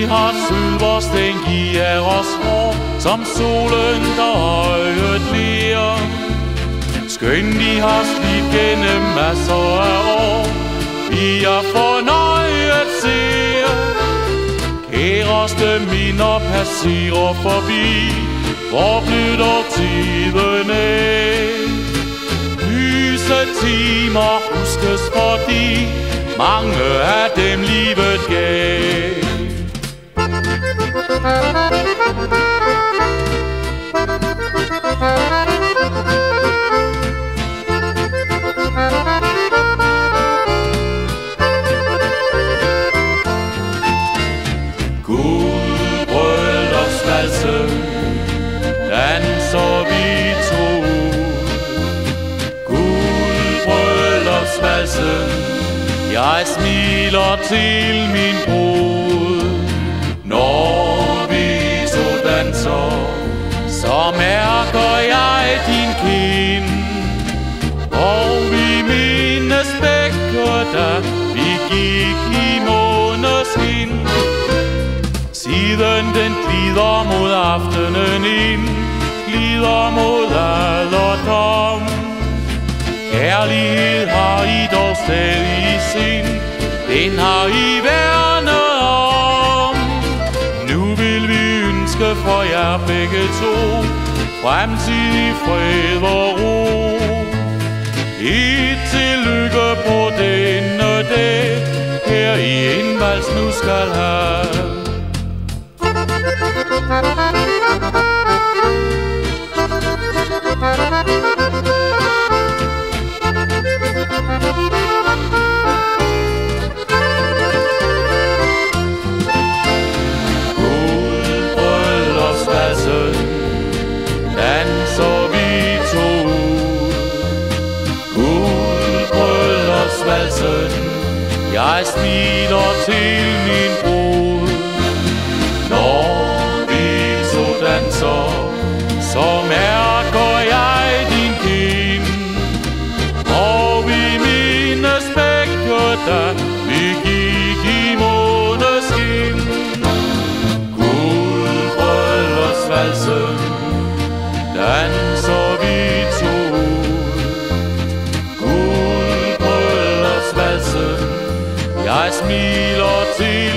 har sølversten giver os hår, som solen der øjet ler. Skøn de har slidt gennem masser af år, vi er fornøjet ser. Kæreste minder passerer forbi, hvor flytter tiden af. Lyse timer huskes, fordi mange af dem livet gav. Danser vi to. Guldbryllupsvalsen, jeg smiler til min brud. Når vi to danser, så mærker jeg din kind. Og vi mindes begge, da vi gik i måneskin. Siden den glider mod aftenen ind, glider mod alderdom. Kærlighed har I dog stadig sind, den har I værnet om. Nu vil vi ønske for jer begge to fremtidig fred og ro. Et tillykke på denne dag, her i en vals nu skal have. Guldbryllupsvalsen, danser vi to. Guldbryllupsvalsen, jeg smiler til min brud. Når vi to danser, så mærker jeg din kind. Og vi mindes begge, da vi gik i måneskin. Guldbryllupsvalsen, danser vi to. Guldbryllupsvalsen, jeg smiler til